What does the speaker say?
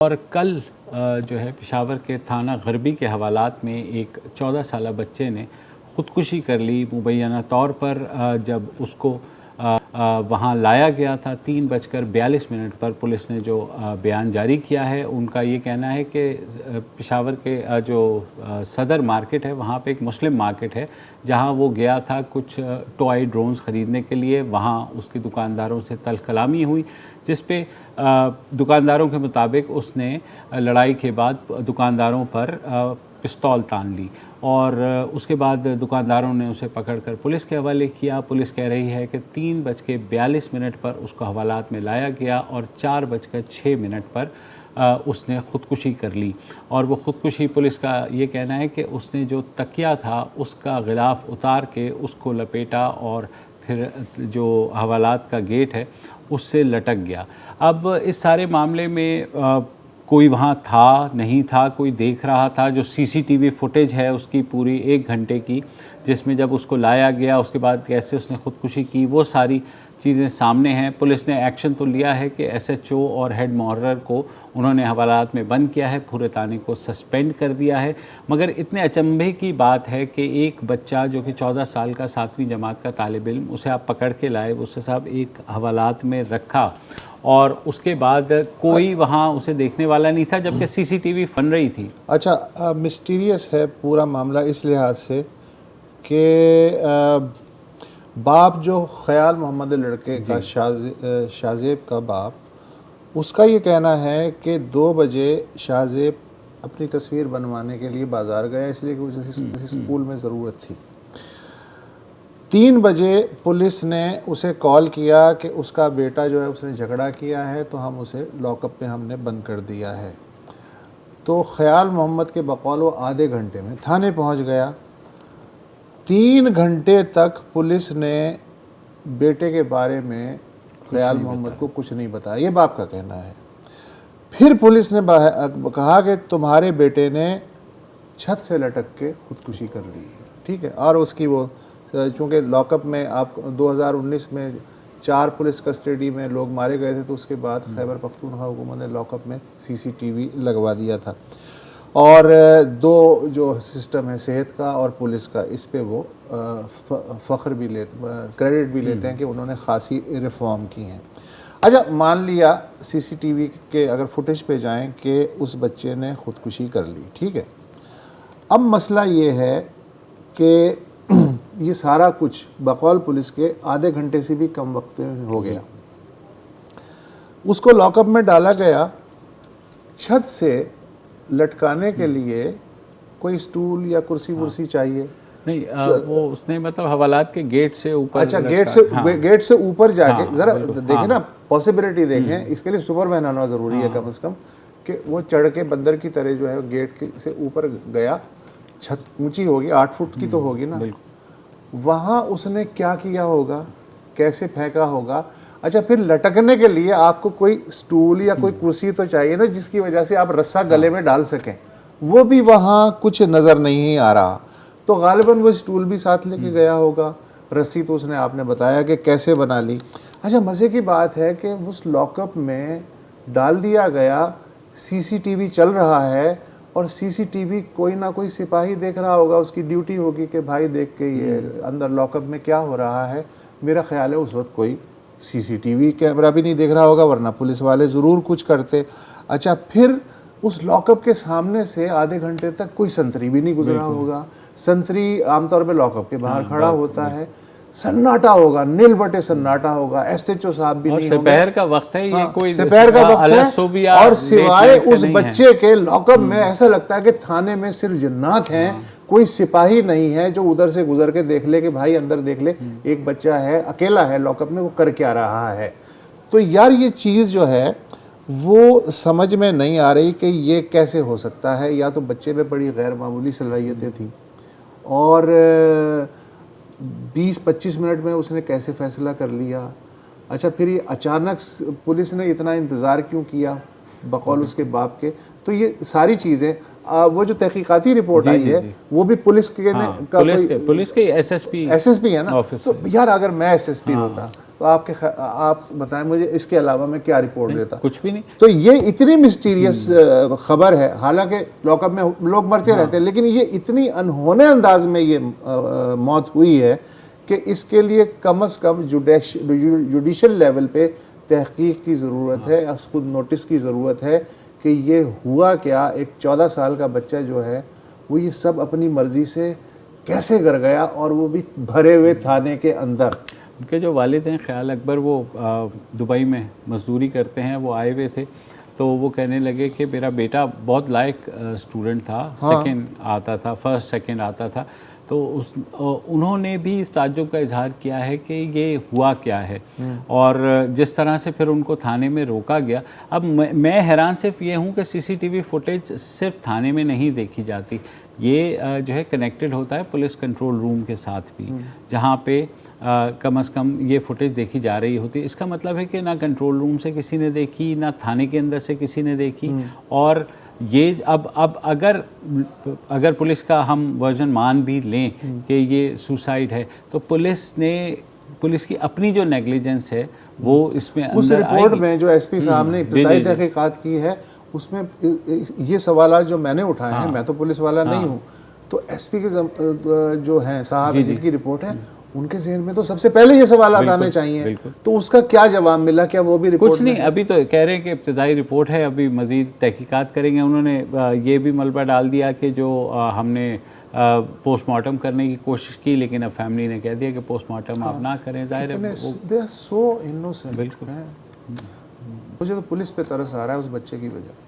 और कल जो है पेशावर के थाना गरबी के हवालात में एक 14 साला बच्चे ने ख़ुदकुशी कर ली। मुबैना तौर पर जब उसको वहाँ लाया गया था 3:42 पर पुलिस ने जो बयान जारी किया है, उनका ये कहना है कि पेशावर के जो सदर मार्केट है वहाँ पे एक मुस्लिम मार्केट है जहाँ वो गया था कुछ टॉय ड्रोन्स ख़रीदने के लिए। वहाँ उसकी दुकानदारों से तल्ख़ कलामी हुई, जिस पे दुकानदारों के मुताबिक उसने लड़ाई के बाद दुकानदारों पर पिस्तौल तान ली और उसके बाद दुकानदारों ने उसे पकड़कर पुलिस के हवाले किया। पुलिस कह रही है कि 3:42 पर उसको हवालात में लाया गया और 4:06 पर उसने ख़ुदकुशी कर ली। और वो ख़ुदकुशी, पुलिस का ये कहना है कि उसने जो तकिया था उसका गिलाफ उतार के उसको लपेटा और फिर जो हवालात का गेट है उससे लटक गया। अब इस सारे मामले में कोई वहाँ था नहीं था, कोई देख रहा था। जो सीसीटीवी फुटेज है उसकी पूरी 1 घंटे की, जिसमें जब उसको लाया गया उसके बाद कैसे उसने ख़ुदकुशी की, वो सारी चीज़ें सामने हैं। पुलिस ने एक्शन तो लिया है कि एसएचओ और हेड मुहर्रर को उन्होंने हवालात में बंद किया है, पूरे थाने को सस्पेंड कर दिया है। मगर इतने अचंभे की बात है कि एक बच्चा जो कि 14 साल का 7वीं जमात का तालिब इल्म, उसे आप पकड़ के लाए, उससे साहब एक हवालात में रखा और उसके बाद कोई वहाँ उसे देखने वाला नहीं था, जबकि सीसीटीवी बन रही थी। अच्छा, मिस्टीरियस है पूरा मामला इस लिहाज से कि बाप जो ख़याल मोहम्मद लड़के का शाहज़ेब का बाप, उसका ये कहना है कि 2 बजे शाहज़ेब अपनी तस्वीर बनवाने के लिए बाज़ार गया, इसलिए कि उसे स्कूल में ज़रूरत थी। 3 बजे पुलिस ने उसे कॉल किया कि उसका बेटा जो है उसने झगड़ा किया है, तो हम उसे लॉकअप में हमने बंद कर दिया है। तो ख़याल मोहम्मद के बकौल वो आधे घंटे में थाने पहुंच गया। 3 घंटे तक पुलिस ने बेटे के बारे में ख़याल मोहम्मद को कुछ नहीं बताया, ये बाप का कहना है। फिर पुलिस ने कहा कि तुम्हारे बेटे ने छत से लटक के ख़ुदकुशी कर ली, ठीक है। और उसकी वो चूँकि लॉकअप में आप 2019 में 4 पुलिस कस्टडी में लोग मारे गए थे, तो उसके बाद खैबर पख्तूनख्वा हुकूमत ने लॉकअप में सीसीटीवी लगवा दिया था। और 2 जो सिस्टम है सेहत का और पुलिस का, इस पे वो फ़ख्र भी क्रेडिट भी लेते हैं कि उन्होंने ख़ासी रिफ़ॉर्म की हैं। अच्छा, मान लिया सीसीटीवी के अगर फुटेज पे जाएं कि उस बच्चे ने ख़ुदकुशी कर ली, ठीक है। अब मसला ये है कि ये सारा कुछ बकौल पुलिस के आधे घंटे से भी कम वक्त में हो गया। उसको लॉकअप में डाला गया। छत से लटकाने के लिए कोई स्टूल या कुर्सी वुर्सी चाहिए नहीं, वो उसने मतलब हवालात के गेट से ऊपर। अच्छा, गेट से ऊपर जाके ज़रा देखें ना, पॉसिबिलिटी देखें। इसके लिए सुपरमैन होना ज़रूरी है कम से कम, कि वो चढ़ के बंदर की तरह जो है गेट से ऊपर गया। छत ऊंची होगी, 8 फुट की तो होगी ना। वहाँ उसने क्या किया होगा, कैसे फेंका होगा। अच्छा, फिर लटकने के लिए आपको कोई स्टूल या कोई कुर्सी तो चाहिए ना, जिसकी वजह से आप रस्सा गले में डाल सकें। वो भी वहाँ कुछ नज़र नहीं आ रहा। तो गालिबन वो स्टूल भी साथ लेके गया होगा। रस्सी तो उसने, आपने बताया कि कैसे बना ली। अच्छा, मज़े की बात है कि उस लॉकअप में डाल दिया गया, सीसीटीवी चल रहा है और सीसीटीवी कोई ना कोई सिपाही देख रहा होगा। उसकी ड्यूटी होगी कि भाई देख के ये अंदर लॉकअप में क्या हो रहा है। मेरा ख्याल है उस वक्त कोई सीसीटीवी कैमरा भी नहीं देख रहा होगा, वरना पुलिस वाले ज़रूर कुछ करते। अच्छा, फिर उस लॉकअप के सामने से आधे घंटे तक कोई संतरी भी नहीं गुजरा होगा। संतरी आमतौर पे लॉकअप के बाहर खड़ा होता है, सन्नाटा होगा, नील बटे सन्नाटा होगा। एसएचओ साहब भी नहीं होंगे, दोपहर का वक्त है, ये कोई दोपहर का वक्त है। और सिवाय उस बच्चे के लॉकअप में ऐसा लगता है कि थाने में सिर्फ जिन्नात हैं, कोई सिपाही नहीं है जो उधर से गुजर के देख ले कि भाई अंदर देख ले, एक बच्चा है, अकेला है लॉकअप में, वो कर क्या रहा है। तो यार ये चीज़ जो है वो समझ में नहीं आ रही कि ये कैसे हो सकता है। या तो बच्चे में बड़ी गैर मामूली सलाहियतें थी और 20-25 मिनट में उसने कैसे फ़ैसला कर लिया। अच्छा, फिर ये अचानक पुलिस ने इतना इंतज़ार क्यों किया बकौल उसके बाप के। तो ये सारी चीज़ें, वो जो तहकीकाती रिपोर्ट आई है वो भी पुलिस के पुलिस के एसएसपी है ना। तो यार अगर मैं एसएसपी होता तो आप बताएं मुझे इसके अलावा मैं क्या रिपोर्ट देता। कुछ भी नहीं। तो ये इतनी मिस्टीरियस खबर है, हालांकि लॉकअप में लोग मरते रहते हैं, लेकिन ये इतनी अनहोने अंदाज में ये मौत हुई है कि इसके लिए कम से कम जुडिशल लेवल पे तहकीक की ज़रूरत है, खुद नोटिस की ज़रूरत है कि ये हुआ क्या। एक 14 साल का बच्चा जो है वो ये सब अपनी मर्ज़ी से कैसे कर गया, और वो भी भरे हुए थाने के अंदर। उनके जो वालिद हैं ख्याल अकबर, वो दुबई में मजदूरी करते हैं, वो आए हुए थे, तो वो कहने लगे कि मेरा बेटा बहुत लायक स्टूडेंट था, सेकंड आता था, फर्स्ट सेकंड आता था, तो उन्होंने भी इस ताज्जुब का इजहार किया है कि ये हुआ क्या है, और जिस तरह से फिर उनको थाने में रोका गया। अब मैं हैरान सिर्फ ये हूँ कि सीसीटीवी फुटेज सिर्फ थाने में नहीं देखी जाती, ये जो है कनेक्टेड होता है पुलिस कंट्रोल रूम के साथ भी, जहाँ पे कम से कम ये फुटेज देखी जा रही होती है। इसका मतलब है कि ना कंट्रोल रूम से किसी ने देखी, ना थाने के अंदर से किसी ने देखी। और ये अब अगर पुलिस का हम वर्जन मान भी लें कि ये सुसाइड है, तो पुलिस की अपनी जो नेग्लिजेंस है वो इसमें उस अंदर रिपोर्ट आएगी। में जो एसपी साहब ने इब्तिदाई तहकीकात की है, उसमें ये सवाल जो मैंने उठाए हैं, मैं तो पुलिस वाला नहीं हूँ, तो एसपी के जो हैं साहब जिनकी रिपोर्ट है, उनके जहन में तो सबसे पहले ये सवाल आने चाहिए। तो उसका क्या जवाब मिला, क्या वो भी रिपोर्ट? कुछ नहीं, अभी तो कह रहे हैं कि इब्तिदाई रिपोर्ट है, अभी मज़ीद तहकीकात करेंगे। उन्होंने ये भी मलबा डाल दिया कि जो हमने पोस्टमार्टम करने की कोशिश की, लेकिन अब फैमिली ने कह दिया कि पोस्टमार्टम आप ना करें। ज़ाहिर है दे आर सो इनोसेंट। बिल्कुल। मुझे तो पुलिस पे तरस आ रहा है उस बच्चे की वजह।